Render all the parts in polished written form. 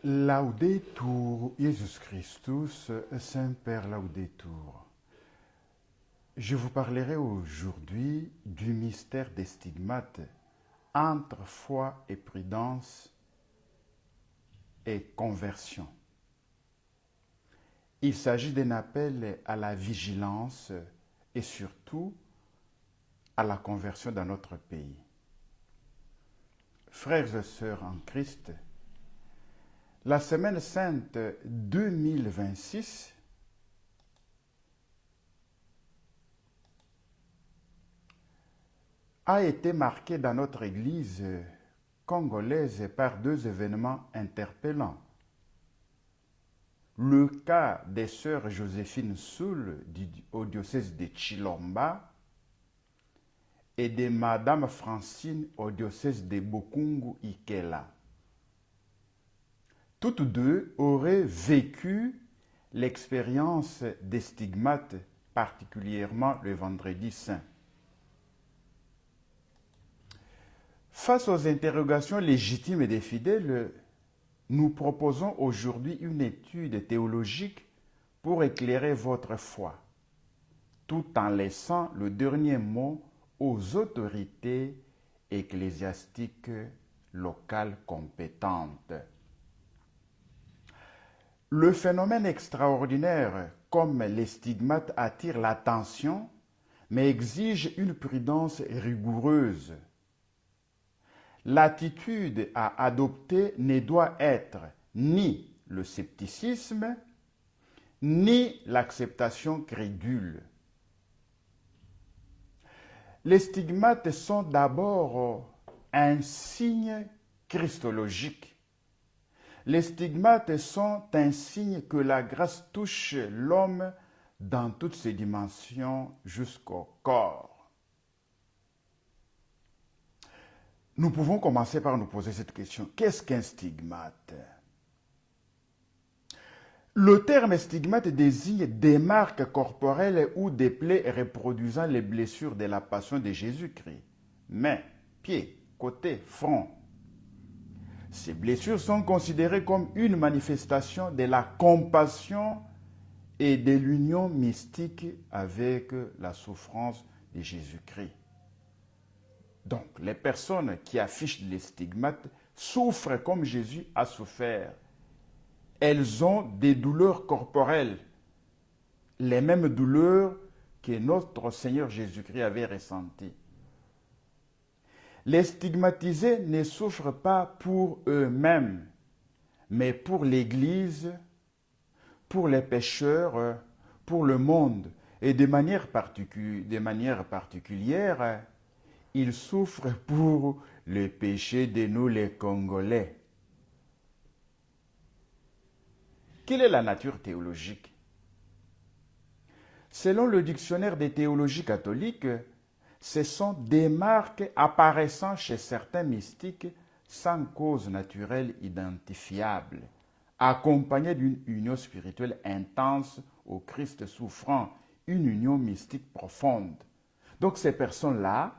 Laudetur Jesus Christus, Saint-Père Laudetur. Je vous parlerai aujourd'hui du mystère des stigmates entre foi et prudence et conversion. Il s'agit d'un appel à la vigilance et surtout à la conversion dans notre pays. Frères et sœurs en Christ, la Semaine Sainte 2026 a été marquée dans notre Église congolaise par deux événements interpellants. Le cas des sœurs Joséphine Soul au diocèse de Chilomba et de Madame Francine au diocèse de Bokungu-Ikela. Toutes deux auraient vécu l'expérience des stigmates, particulièrement le vendredi saint. Face aux interrogations légitimes des fidèles, nous proposons aujourd'hui une étude théologique pour éclairer votre foi, tout en laissant le dernier mot aux autorités ecclésiastiques locales compétentes. Le phénomène extraordinaire comme les stigmates attire l'attention, mais exige une prudence rigoureuse. L'attitude à adopter ne doit être ni le scepticisme, ni l'acceptation crédule. Les stigmates sont d'abord un signe christologique. Les stigmates sont un signe que la grâce touche l'homme dans toutes ses dimensions jusqu'au corps. Nous pouvons commencer par nous poser cette question. Qu'est-ce qu'un stigmate? Le terme stigmate désigne des marques corporelles ou des plaies reproduisant les blessures de la passion de Jésus-Christ. Mains, pieds, côtés, front. Ces blessures sont considérées comme une manifestation de la compassion et de l'union mystique avec la souffrance de Jésus-Christ. Donc, les personnes qui affichent les stigmates souffrent comme Jésus a souffert. Elles ont des douleurs corporelles, les mêmes douleurs que notre Seigneur Jésus-Christ avait ressenties. Les stigmatisés ne souffrent pas pour eux-mêmes, mais pour l'Église, pour les pécheurs, pour le monde. Et de manière particulière, ils souffrent pour le péché de nous les Congolais. Quelle est la nature théologique? Selon le dictionnaire des théologies catholiques, ce sont des marques apparaissant chez certains mystiques sans cause naturelle identifiable, accompagnées d'une union spirituelle intense au Christ souffrant, une union mystique profonde. Donc ces personnes-là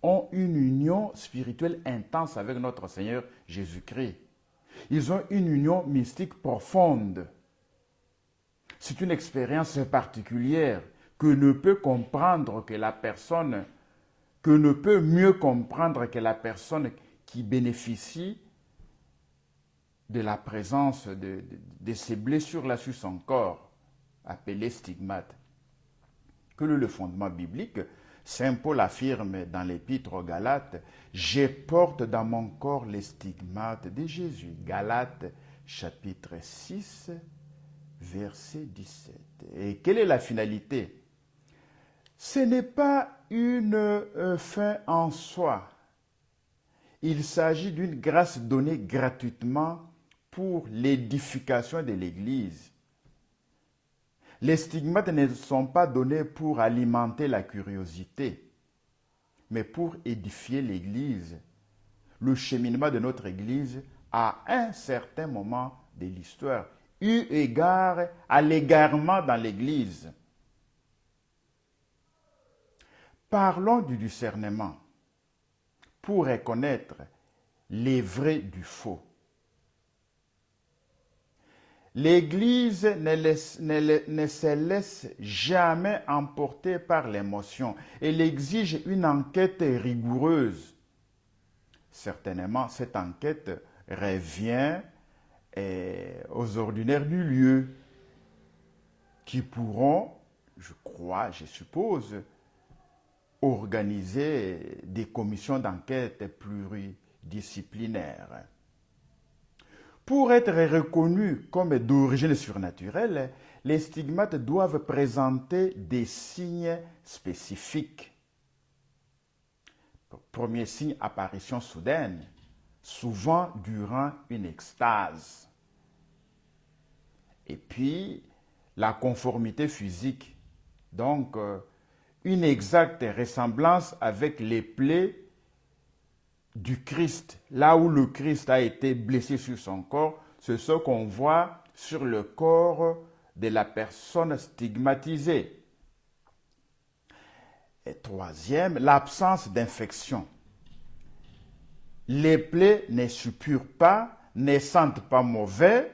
ont une union spirituelle intense avec notre Seigneur Jésus-Christ. Ils ont une union mystique profonde. C'est une expérience particulière que ne peut mieux comprendre que la personne qui bénéficie de la présence de ces blessures-là sur son corps, appelées stigmates. Quel est le fondement biblique? Saint Paul affirme dans l'Épître aux Galates, « Je porte dans mon corps les stigmates de Jésus ». Galates chapitre 6, verset 17. Et quelle est la finalité? Ce n'est pas une fin en soi. Il s'agit d'une grâce donnée gratuitement pour l'édification de l'Église. Les stigmates ne sont pas donnés pour alimenter la curiosité, mais pour édifier l'Église, le cheminement de notre Église à un certain moment de l'histoire, eu égard à l'égarement dans l'Église. Parlons du discernement pour reconnaître les vrais du faux. L'Église ne se laisse jamais emporter par l'émotion. Elle exige une enquête rigoureuse. Certainement, cette enquête revient aux ordinaires du lieu qui pourront, je crois, je suppose, organiser des commissions d'enquête pluridisciplinaires. Pour être reconnus comme d'origine surnaturelle, les stigmates doivent présenter des signes spécifiques. Premier signe, apparition soudaine, souvent durant une extase. Et puis, la conformité physique, donc une exacte ressemblance avec les plaies du Christ. Là où le Christ a été blessé sur son corps, c'est ce qu'on voit sur le corps de la personne stigmatisée. Et troisième, l'absence d'infection. Les plaies ne suppurent pas, ne sentent pas mauvais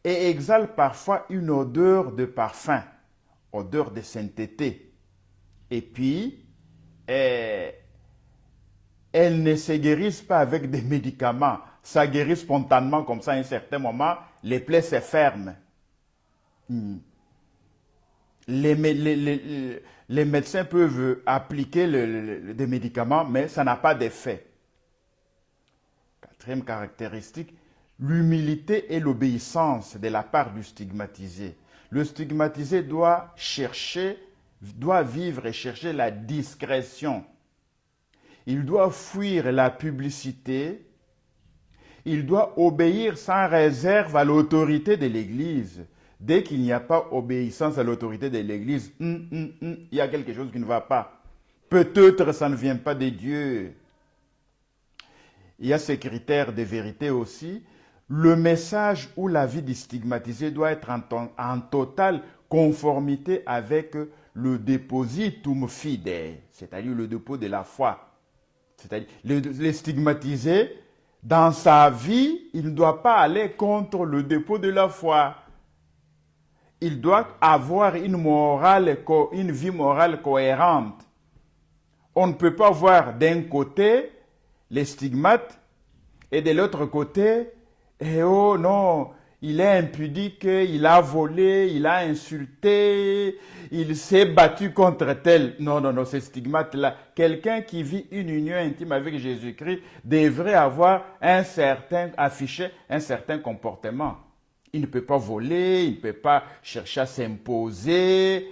et exhalent parfois une odeur de parfum, odeur de sainteté. Et puis, elles ne se guérissent pas avec des médicaments. Ça guérit spontanément comme ça à un certain moment, les plaies se ferment. Les médecins peuvent appliquer des médicaments, mais ça n'a pas d'effet. Quatrième caractéristique, l'humilité et l'obéissance de la part du stigmatisé. Le stigmatisé doit vivre et chercher la discrétion. Il doit fuir la publicité. Il doit obéir sans réserve à l'autorité de l'Église. Dès qu'il n'y a pas obéissance à l'autorité de l'Église, il y a quelque chose qui ne va pas. Peut-être ça ne vient pas de Dieu. Il y a ces critères de vérité aussi. Le message ou la vie du stigmatisé doit être en totale conformité avec le depositum fidei, c'est-à-dire le dépôt de la foi. C'est-à-dire le stigmatisé, dans sa vie, il ne doit pas aller contre le dépôt de la foi. Il doit avoir une vie morale cohérente. On ne peut pas voir d'un côté les stigmates et de l'autre côté, oh non, il est impudique, il a volé, il a insulté, il s'est battu contre tel. Non, ces stigmates-là. Quelqu'un qui vit une union intime avec Jésus-Christ devrait afficher un certain comportement. Il ne peut pas voler, il ne peut pas chercher à s'imposer,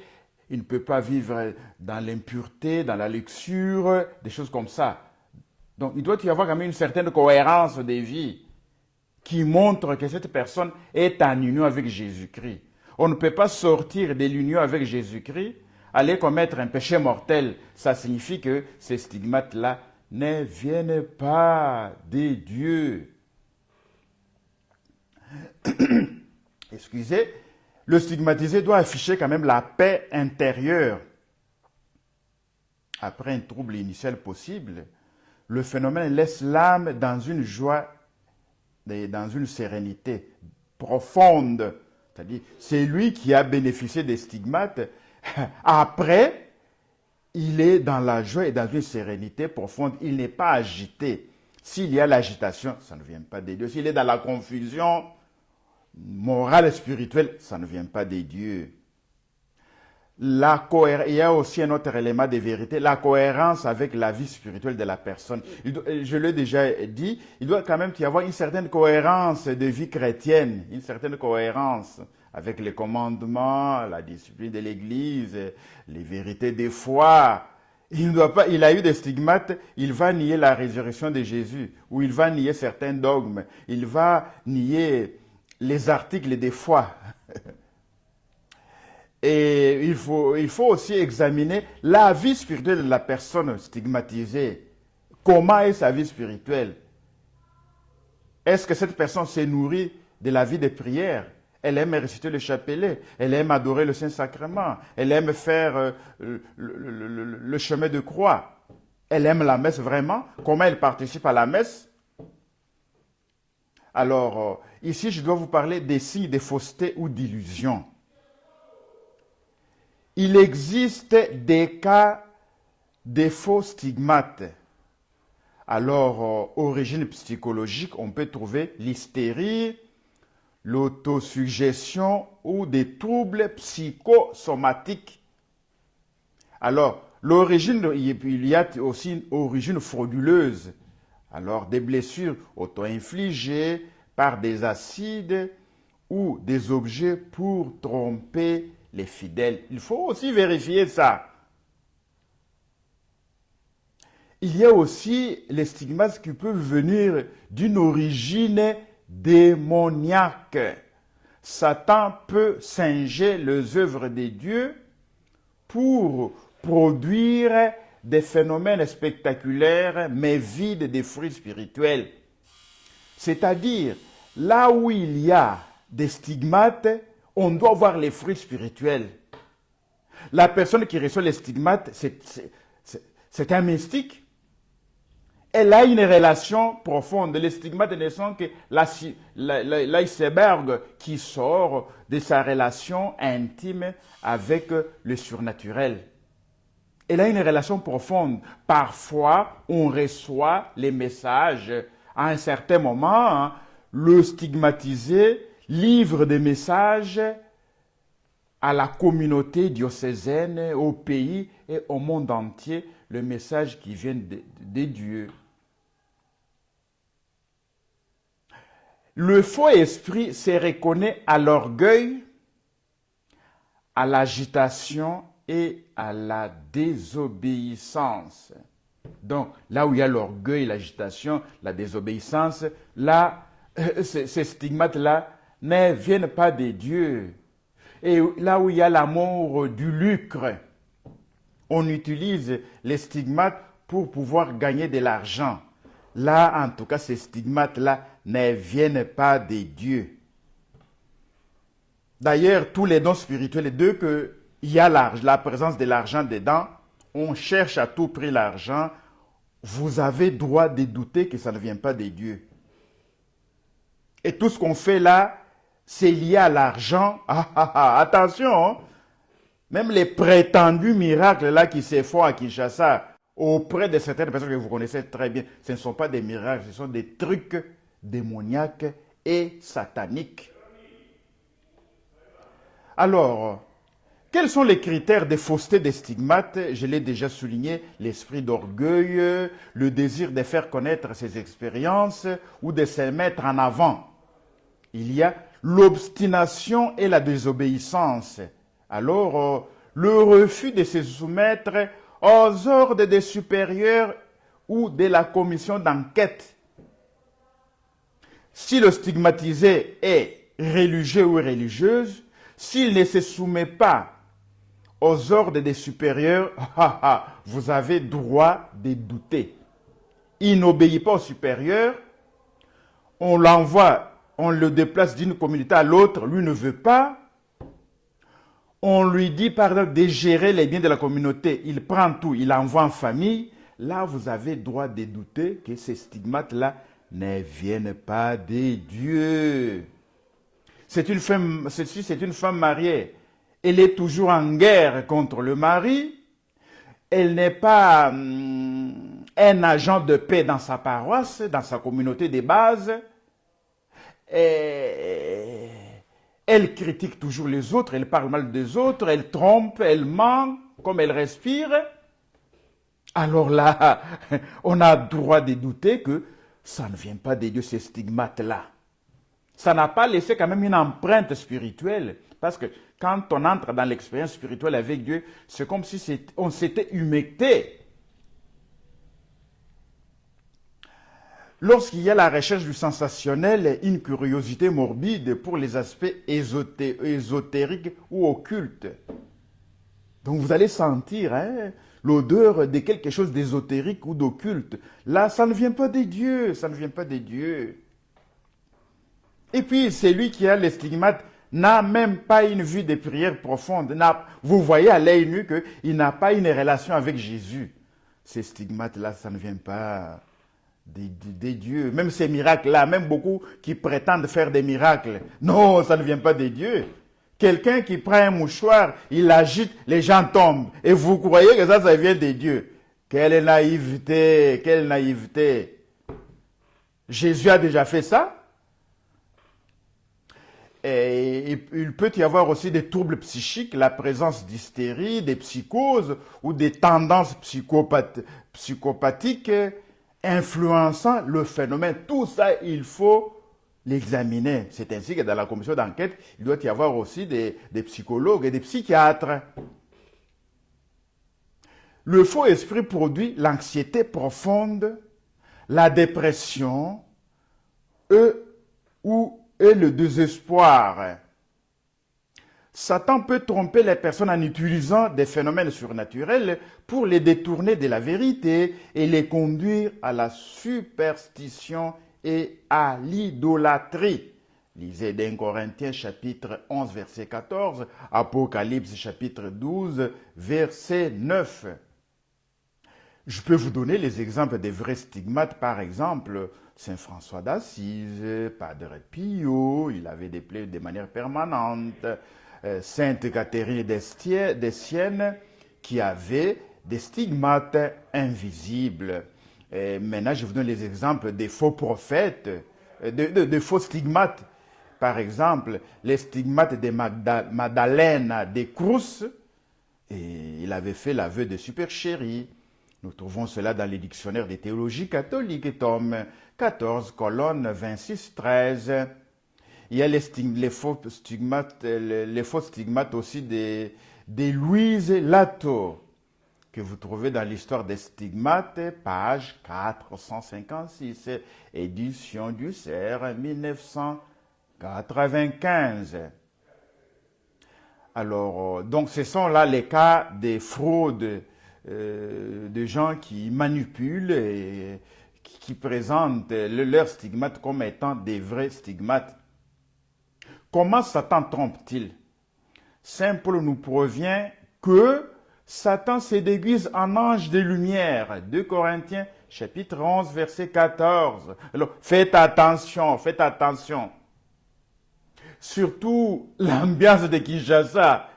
il ne peut pas vivre dans l'impureté, dans la luxure, des choses comme ça. Donc, il doit y avoir quand même une certaine cohérence de vie qui montre que cette personne est en union avec Jésus-Christ. On ne peut pas sortir de l'union avec Jésus-Christ, aller commettre un péché mortel. Ça signifie que ces stigmates-là ne viennent pas de Dieu. Excusez, le stigmatisé doit afficher quand même la paix intérieure. Après un trouble initial possible, le phénomène laisse l'âme dans une joie, dans une sérénité profonde. C'est-à-dire, c'est lui qui a bénéficié des stigmates. Après, il est dans la joie et dans une sérénité profonde. Il n'est pas agité. S'il y a l'agitation, ça ne vient pas de Dieu. S'il est dans la confusion morale et spirituelle, ça ne vient pas de Dieu. Il y a aussi un autre élément de vérité, la cohérence avec la vie spirituelle de la personne. Je l'ai déjà dit, il doit quand même y avoir une certaine cohérence de vie chrétienne, une certaine cohérence avec les commandements, la discipline de l'Église, les vérités des foi. Il a eu des stigmates, il va nier la résurrection de Jésus, ou il va nier certains dogmes, il va nier les articles des foi. Et il faut aussi examiner la vie spirituelle de la personne stigmatisée. Comment est sa vie spirituelle? Est-ce que cette personne s'est nourrie de la vie de prière? Elle aime réciter le chapelet, elle aime adorer le Saint-Sacrement, elle aime faire le chemin de croix. Elle aime la messe vraiment? Comment elle participe à la messe? Alors, ici, je dois vous parler des signes de fausseté ou d'illusion. Il existe des cas de faux stigmates. Alors, origine psychologique, on peut trouver l'hystérie, l'autosuggestion ou des troubles psychosomatiques. Alors, l'origine, il y a aussi une origine frauduleuse. Alors, des blessures auto-infligées par des acides ou des objets pour tromper les fidèles. Il faut aussi vérifier ça. Il y a aussi les stigmates qui peuvent venir d'une origine démoniaque. Satan peut singer les œuvres de Dieu pour produire des phénomènes spectaculaires mais vides de fruits spirituels. C'est-à-dire, là où il y a des stigmates, on doit voir les fruits spirituels. La personne qui reçoit les stigmates, c'est un mystique. Elle a une relation profonde. Les stigmates ne sont que l'iceberg qui sort de sa relation intime avec le surnaturel. Elle a une relation profonde. Parfois, on reçoit les messages. À un certain moment, le stigmatisé livre des messages à la communauté diocésaine, au pays et au monde entier, le message qui vient de Dieu. Le faux esprit se reconnaît à l'orgueil, à l'agitation et à la désobéissance. Donc, là où il y a l'orgueil, l'agitation, la désobéissance, là, ces stigmates-là ne viennent pas de Dieu. Et là où il y a l'amour du lucre, on utilise les stigmates pour pouvoir gagner de l'argent. Là, en tout cas, ces stigmates-là ne viennent pas de Dieu. D'ailleurs, tous les dons spirituels, dès qu'il y a la présence de l'argent dedans, on cherche à tout prix l'argent. Vous avez droit de douter que ça ne vient pas de Dieu. Et tout ce qu'on fait là, c'est lié à l'argent. Attention, hein? Même les prétendus miracles là qui se font à Kinshasa, auprès de certaines personnes que vous connaissez très bien, ce ne sont pas des miracles, ce sont des trucs démoniaques et sataniques. Alors, quels sont les critères de fausseté des stigmates? Je l'ai déjà souligné, l'esprit d'orgueil, le désir de faire connaître ses expériences ou de se mettre en avant. Il y a l'obstination et la désobéissance. Alors, le refus de se soumettre aux ordres des supérieurs ou de la commission d'enquête. Si le stigmatisé est religieux ou religieuse, s'il ne se soumet pas aux ordres des supérieurs, vous avez droit de douter. Il n'obéit pas aux supérieurs, on l'envoie, on le déplace d'une communauté à l'autre, lui ne veut pas. On lui dit par exemple de gérer les biens de la communauté, il prend tout, il envoie en famille. Là, vous avez droit de douter que ces stigmates-là ne viennent pas de Dieu. C'est une femme mariée. Elle est toujours en guerre contre le mari. Elle n'est pas un agent de paix dans sa paroisse, dans sa communauté de base. Elle critique toujours les autres, elle parle mal des autres, elle trompe, elle ment, comme elle respire. Alors là, on a droit de douter que ça ne vient pas de Dieu, ces stigmates-là. Ça n'a pas laissé quand même une empreinte spirituelle. Parce que quand on entre dans l'expérience spirituelle avec Dieu, c'est comme si on s'était humecté. Lorsqu'il y a la recherche du sensationnel, une curiosité morbide pour les aspects ésotériques ou occultes. Donc vous allez sentir l'odeur de quelque chose d'ésotérique ou d'occulte. Là, ça ne vient pas des dieux, ça ne vient pas des dieux. Et puis, celui qui a les stigmates n'a même pas une vue des prières profondes. Vous voyez à l'œil nu qu'il n'a pas une relation avec Jésus. Ces stigmates-là, ça ne vient pas des dieux. Même ces miracles-là, même beaucoup qui prétendent faire des miracles. Non, ça ne vient pas des dieux. Quelqu'un qui prend un mouchoir, il l'agite, les gens tombent. Et vous croyez que ça vient des dieux. Quelle naïveté, quelle naïveté. Jésus a déjà fait ça. Et il peut y avoir aussi des troubles psychiques, la présence d'hystérie, des psychoses ou des tendances psychopathiques influençant le phénomène. Tout ça, il faut l'examiner. C'est ainsi que dans la commission d'enquête, il doit y avoir aussi des psychologues et des psychiatres. Le faux esprit produit l'anxiété profonde, la dépression et le désespoir. Satan peut tromper les personnes en utilisant des phénomènes surnaturels pour les détourner de la vérité et les conduire à la superstition et à l'idolâtrie. Lisez 1 Corinthiens chapitre 11 verset 14, Apocalypse chapitre 12 verset 9. Je peux vous donner les exemples des vrais stigmates, par exemple, Saint François d'Assise, Padre Pio, il avait des plaies de manière permanente, Sainte Catherine des Siennes, qui avait des stigmates invisibles. Et maintenant, je vous donne les exemples des faux prophètes, de faux stigmates. Par exemple, les stigmates de Madeleine de Cruz, et il avait fait l'aveu de supercherie. Nous trouvons cela dans les dictionnaires des théologies catholiques, tome 14, colonne 26-13. Il y a les faux stigmates aussi de Louise Lato, que vous trouvez dans l'histoire des stigmates, page 456, édition du CER 1995. Alors, donc ce sont là les cas des fraudes de gens qui manipulent et qui présentent leurs stigmates comme étant des vrais stigmates. Comment Satan trompe-t-il? Saint Paul nous provient que Satan se déguise en ange de lumière. 2 Corinthiens chapitre 11 verset 14. Alors, faites attention, faites attention. Surtout l'ambiance de Kinshasa.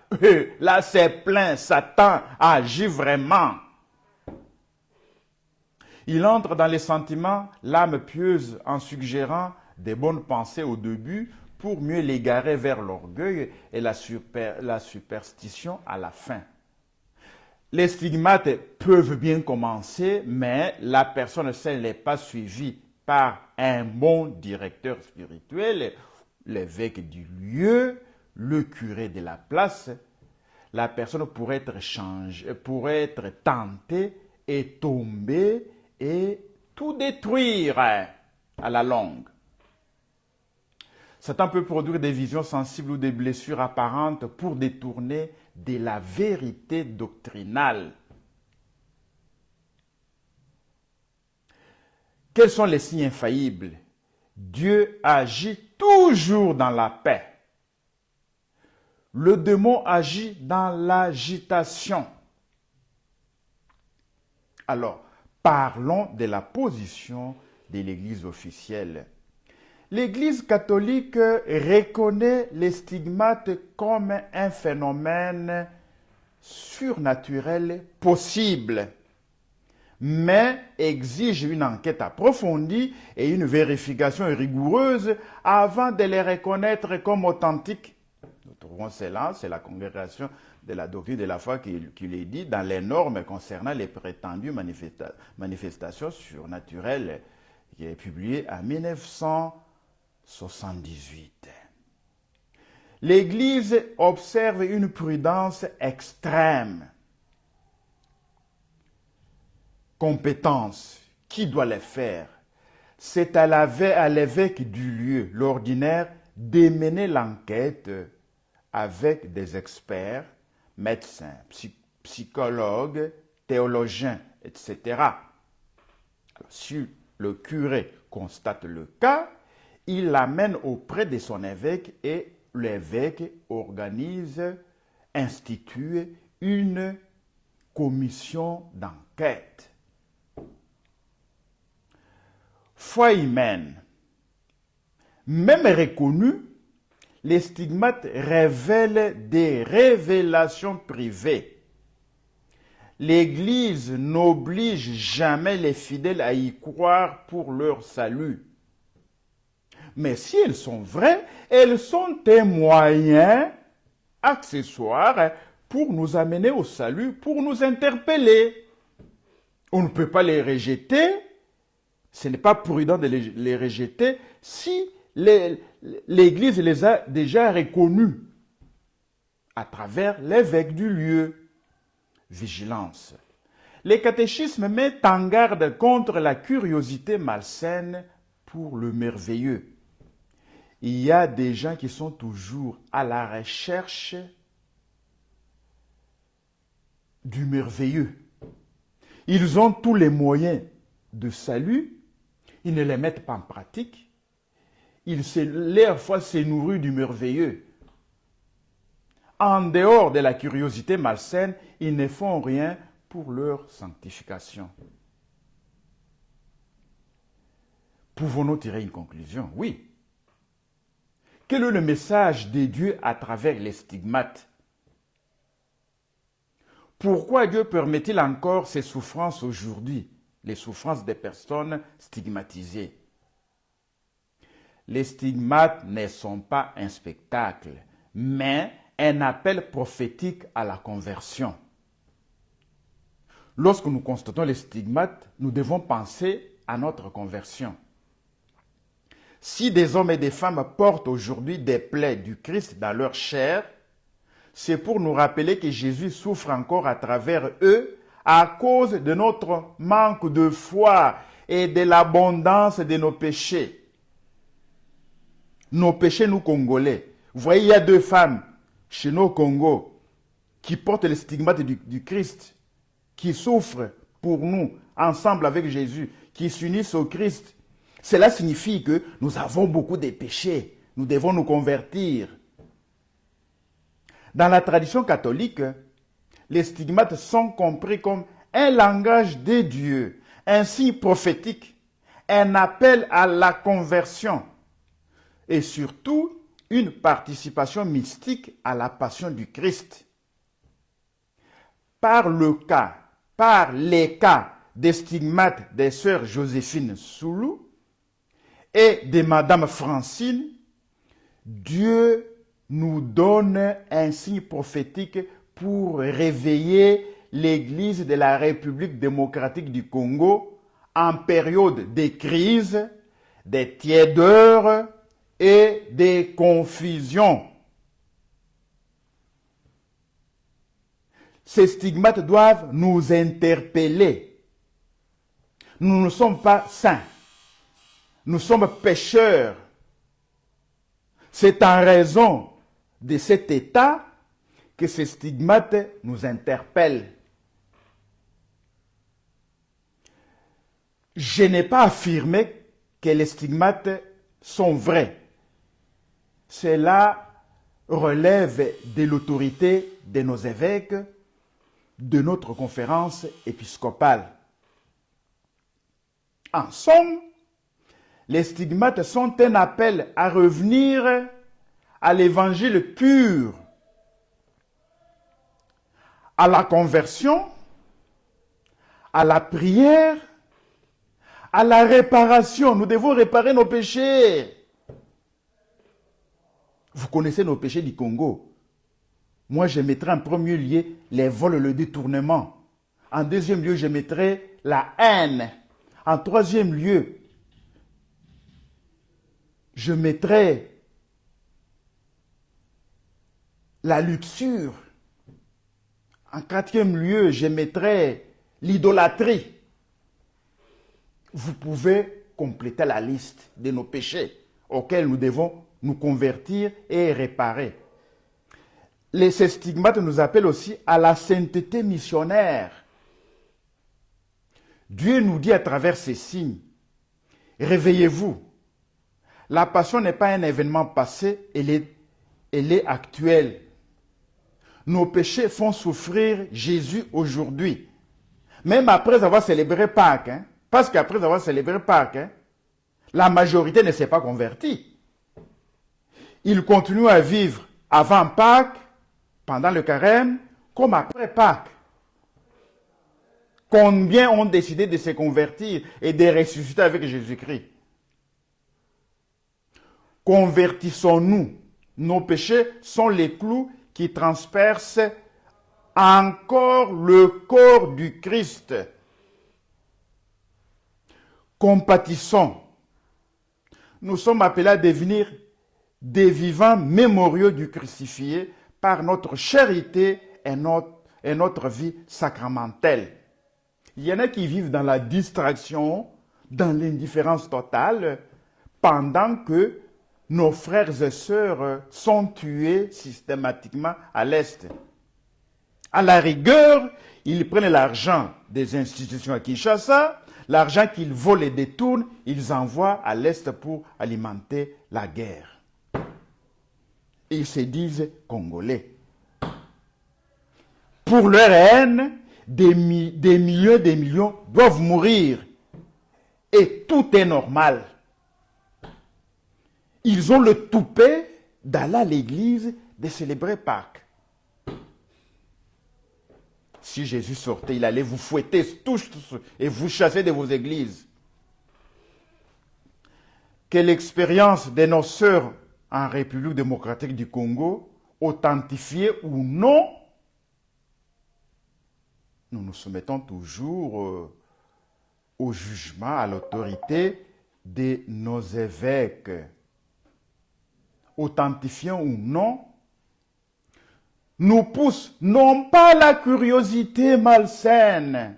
Là, c'est plein. Satan agit vraiment. Il entre dans les sentiments, l'âme pieuse, en suggérant des bonnes pensées au début pour mieux l'égarer vers l'orgueil et la superstition à la fin. Les stigmates peuvent bien commencer, mais la personne, si elle n'est pas suivie par un bon directeur spirituel, l'évêque du lieu, le curé de la place, la personne pourrait être tentée et tomber et tout détruire à la longue. Satan peut produire des visions sensibles ou des blessures apparentes pour détourner de la vérité doctrinale. Quels sont les signes infaillibles? Dieu agit toujours dans la paix. Le démon agit dans l'agitation. Alors, parlons de la position de l'Église officielle. L'Église catholique reconnaît les stigmates comme un phénomène surnaturel possible, mais exige une enquête approfondie et une vérification rigoureuse avant de les reconnaître comme authentiques. Nous trouvons cela, c'est la congrégation de la doctrine de la foi qui l'est dit dans les normes concernant les prétendues manifestations surnaturelles, qui est publié en 1978. L'Église observe une prudence extrême. Compétence, qui doit les faire? C'est à l'évêque du lieu, l'ordinaire, de mener l'enquête avec des experts, médecins, psychologues, théologiens, etc. Alors, si le curé constate le cas, il l'amène auprès de son évêque et l'évêque institue une commission d'enquête. Foi humaine. Même reconnus, les stigmates révèlent des révélations privées. L'Église n'oblige jamais les fidèles à y croire pour leur salut. Mais si elles sont vraies, elles sont un moyen accessoire pour nous amener au salut, pour nous interpeller. On ne peut pas les rejeter. Ce n'est pas prudent de les rejeter si l'Église les a déjà reconnus à travers l'évêque du lieu. Vigilance. Le catéchisme met en garde contre la curiosité malsaine pour le merveilleux. Il y a des gens qui sont toujours à la recherche du merveilleux. Ils ont tous les moyens de salut, ils ne les mettent pas en pratique. Leur foi se nourrit du merveilleux. En dehors de la curiosité malsaine, ils ne font rien pour leur sanctification. Pouvons-nous tirer une conclusion? Oui. Quel est le message de Dieu à travers les stigmates? Pourquoi Dieu permet-il encore ces souffrances aujourd'hui, les souffrances des personnes stigmatisées? Les stigmates ne sont pas un spectacle, mais un appel prophétique à la conversion. Lorsque nous constatons les stigmates, nous devons penser à notre conversion. Si des hommes et des femmes portent aujourd'hui des plaies du Christ dans leur chair, c'est pour nous rappeler que Jésus souffre encore à travers eux à cause de notre manque de foi et de l'abondance de nos péchés. Nos péchés, nous Congolais. Vous voyez, il y a 2 femmes chez nous au Congo qui portent les stigmates du Christ, qui souffrent pour nous, ensemble avec Jésus, qui s'unissent au Christ. Cela signifie que nous avons beaucoup de péchés. Nous devons nous convertir. Dans la tradition catholique, les stigmates sont compris comme un langage de Dieu, un signe prophétique, un appel à la conversion et surtout une participation mystique à la passion du Christ. Par les cas des stigmates des sœurs Joséphine Soulou et de Madame Francine, Dieu nous donne un signe prophétique pour réveiller l'Église de la République démocratique du Congo en période de crise, de tiédeur et de confusion. Ces stigmates doivent nous interpeller. Nous ne sommes pas saints. Nous sommes pécheurs. C'est en raison de cet état que ces stigmates nous interpellent. Je n'ai pas affirmé que les stigmates sont vrais. Cela relève de l'autorité de nos évêques, de notre conférence épiscopale. En somme, les stigmates sont un appel à revenir à l'évangile pur, à la conversion, à la prière, à la réparation. Nous devons réparer nos péchés. Vous connaissez nos péchés du Congo. Moi, je mettrai en premier lieu les vols, le détournement. En deuxième lieu, je mettrai la haine. En troisième lieu, je mettrai la luxure. En quatrième lieu, je mettrai l'idolâtrie. Vous pouvez compléter la liste de nos péchés auxquels nous devons nous convertir et réparer. Ces stigmates nous appellent aussi à la sainteté missionnaire. Dieu nous dit à travers ces signes, réveillez-vous. La passion n'est pas un événement passé, elle est actuelle. Nos péchés font souffrir Jésus aujourd'hui. Même après avoir célébré Pâques, parce qu'après avoir célébré Pâques, la majorité ne s'est pas convertie. Ils continuent à vivre avant Pâques, pendant le carême, comme après Pâques. Combien ont décidé de se convertir et de ressusciter avec Jésus-Christ? Convertissons-nous. Nos péchés sont les clous qui transpercent encore le corps du Christ. Compatissons. Nous sommes appelés à devenir des vivants mémoriaux du crucifié par notre charité et notre vie sacramentelle. Il y en a qui vivent dans la distraction, dans l'indifférence totale, pendant que nos frères et sœurs sont tués systématiquement à l'Est. À la rigueur, ils prennent l'argent des institutions à Kinshasa, l'argent qu'ils volent et détournent, ils envoient à l'Est pour alimenter la guerre. Ils se disent Congolais. Pour leur haine, des millions doivent mourir. Et tout est normal. Ils ont le toupet d'aller à l'église de célébrer Pâques. Si Jésus sortait, il allait vous fouetter tous et vous chasser de vos églises. Que l'expérience de nos sœurs en République démocratique du Congo, authentifiée ou non, nous nous soumettons toujours au jugement, à l'autorité de nos évêques. Authentifiant ou non, nous pousse non pas à la curiosité malsaine,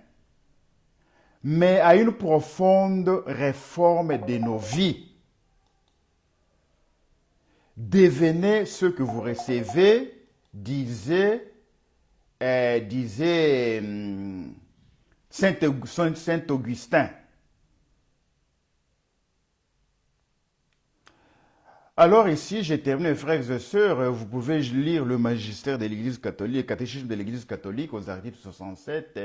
mais à une profonde réforme de nos vies. Devenez ce que vous recevez, disait Saint Augustin. Alors ici, j'ai terminé, frères et sœurs, vous pouvez lire le magistère de l'Église catholique, le catéchisme de l'Église catholique aux articles 67,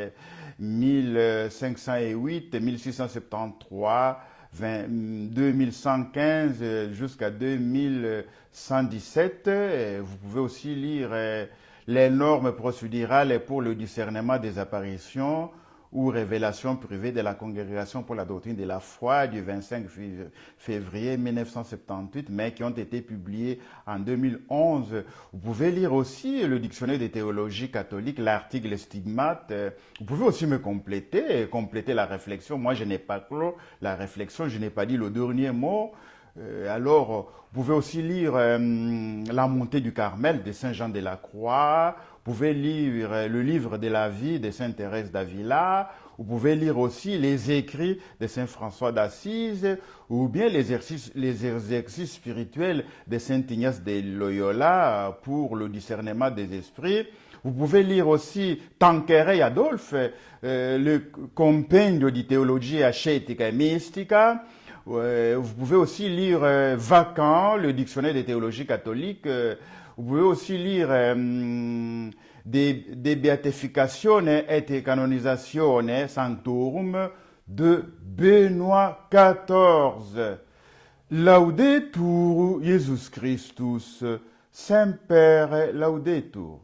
1508, 1673, 2115 jusqu'à 2117. Vous pouvez aussi lire les normes procédurales pour le discernement des apparitions ou révélations privées de la Congrégation pour la doctrine de la foi du 25 février 1978, mais qui ont été publiées en 2011. Vous pouvez lire aussi le dictionnaire de théologie catholique, l'article stigmate. Vous pouvez aussi me compléter la réflexion. Moi, je n'ai pas clos la réflexion, je n'ai pas dit le dernier mot. Alors, vous pouvez aussi lire La montée du Carmel de Saint Jean de la Croix. Vous pouvez lire le livre de la vie de Sainte Thérèse d'Avila. Vous pouvez lire aussi les écrits de Saint François d'Assise ou bien les exercices spirituels de Saint Ignace de Loyola pour le discernement des esprits. Vous pouvez lire aussi Tanqueray Adolphe, le Compendio di Teologia Ascetica e Mystica. Vous pouvez aussi lire Vacant, le dictionnaire de théologie catholique. Vous pouvez aussi lire De Beatificatione et Canonizzatione Sanctorum de Benoît XIV. Laudetur Jesus Christus, Semper Laudetur.